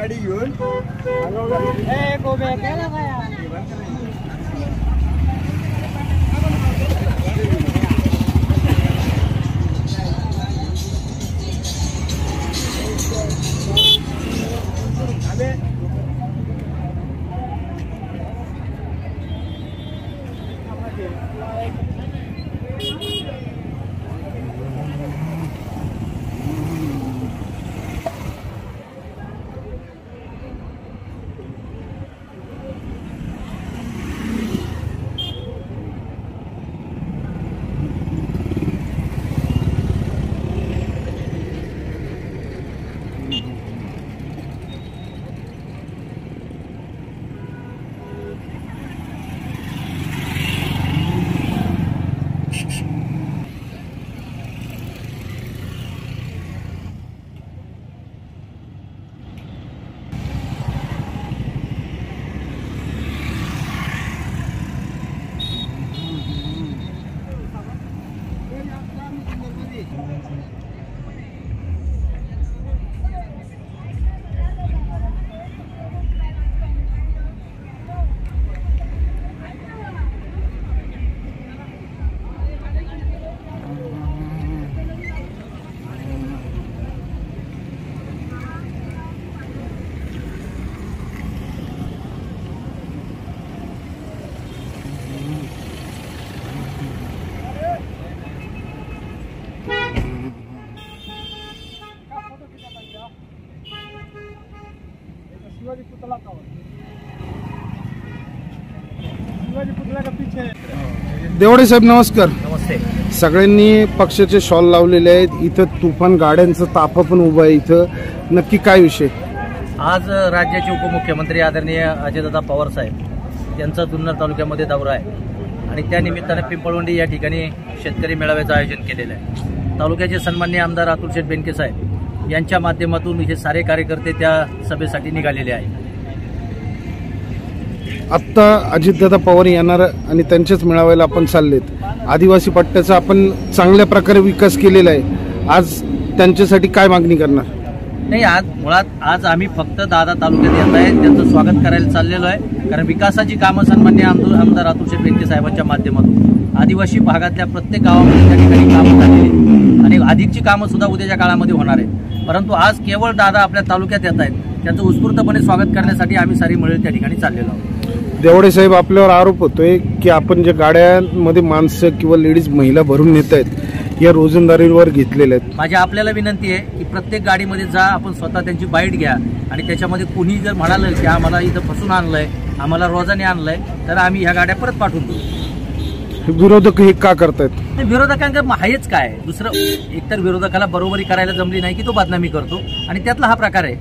गाडी घेऊन देवडे साहेब नमस्कार. नमस्ते. सगळ्यांनी पक्षाचे शॉल लावलेले आहेत. इथं तुफान गाड्यांचा ताफा पण उभा आहे. इथं नक्की काय विषय? आज राज्याचे उपमुख्यमंत्री आदरणीय अजयदादा पवार साहेब यांचा जुन्नर तालुक्यामध्ये दौरा आहे आणि त्या निमित्ताने पिंपळवंडी या ठिकाणी शेतकरी मेळाव्याचं आयोजन केलेलं आहे. तालुक्याचे सन्माननीय आमदार अतुल शेठ बेनके साहेब यांच्या माध्यमातून हे सारे कार्यकर्ते त्या सभेसाठी निघालेले आहेत. आत्ता अजितदादा पवार येणार आणि त्यांच्याच मेळाव्याला आपण चाललेत. आदिवासी पट्ट्याचा आपण चांगल्या प्रकारे विकास केलेला आहे. आज त्यांच्यासाठी काय मागणी करणार? नाही, आज आम्ही फक्त दादा तालुक्यात येत आहे, त्यांचं स्वागत करायला चाललेलो आहे. कारण विकासाची कामं सन्माननीय आमदार अतुल शेठ बेनके साहेबांच्या माध्यमातून आदिवासी भागातल्या प्रत्येक गावामध्ये त्या ठिकाणी कामं झालेली आणि अधिकची कामं सुद्धा उद्याच्या काळामध्ये होणार आहेत. परंतु आज केवळ दादा आपल्या तालुक्यात येत आहेत, त्यांचं उत्स्फूर्तपणे स्वागत करण्यासाठी आम्ही सारी मंडळी त्या ठिकाणी चाललेलो आहोत. देवडे साहेब, आपल्यावर आरोप होतोय की आपण जे गाड्यांमध्ये माणसं किंवा लेडीज महिला भरून नेत आहेत या रोजंदारीवर घेतलेल्या आहेत. माझी आपल्याला विनंती आहे की प्रत्येक गाडीमध्ये जा, आपण स्वतः त्यांची बाईट घ्या आणि त्याच्यामध्ये कुणी जर म्हणालं की आम्हाला इथं फसून आणलंय, आम्हाला रोजाने आणलंय, तर आम्ही ह्या गाड्या परत पाठवून देऊ. विरोधक हे का करतायत? विरोधकांकडे आहेच काय दुसरं? एकतर विरोधकाला बरोबरी करायला जमली नाही की तो बदनामी करतो आणि त्यातला हा प्रकार आहे.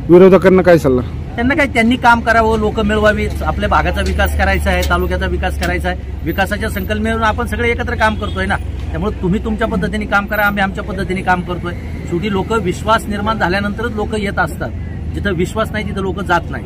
विरोधकांना काय सल्ला? त्यांना काय, त्यांनी काम करावं, लोक मिळवावी, आपल्या भागाचा विकास करायचा आहे, तालुक्याचा विकास करायचा आहे. विकासाच्या संकल्पनेवरून आपण सगळे एकत्र काम करतोय ना. त्यामुळे तुम्ही तुमच्या पद्धतीने काम करा, आम्ही आमच्या पद्धतीने काम करतोय. शेवटी लोक विश्वास निर्माण झाल्यानंतरच लोक येत असतात. जिथं विश्वास नाही तिथं लोक जात नाही.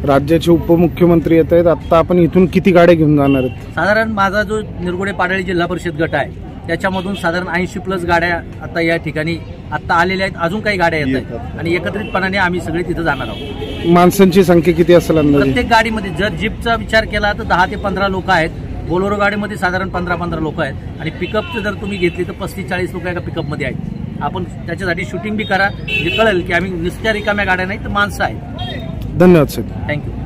राज्याचे उपमुख्यमंत्री येत आहेत. आता आपण इथून किती गाड्या घेऊन जाणार आहेत? साधारण माझा जो निरगुडे पाडळी जिल्हा परिषद गट आहे त्याच्यामधून साधारण 80+ गाड्या आता या ठिकाणी आता आलेल्या आहेत. अजून काही गाड्या येत आहेत आणि एकत्रितपणाने आम्ही सगळे तिथं जाणार आहोत. माणसांची संख्या किती असेल अंदाजे? प्रत्येक गाडीमध्ये जर जीपचा विचार केला तर 10 ते 15 लोक आहेत. बोलेरो गाडीमध्ये साधारण 15-15 लोक आहेत आणि पिकअपचं जर तुम्ही घेतली तर 35-40 लोक एका पिकअपमध्ये आहेत. आपण त्याच्यासाठी शूटिंग बी करा, म्हणजे कळेल की आम्ही नुसत्या रिकाम्या गाड्या नाही तर माणसं आहेत. धन्यवाद साहेब. थँक्यू.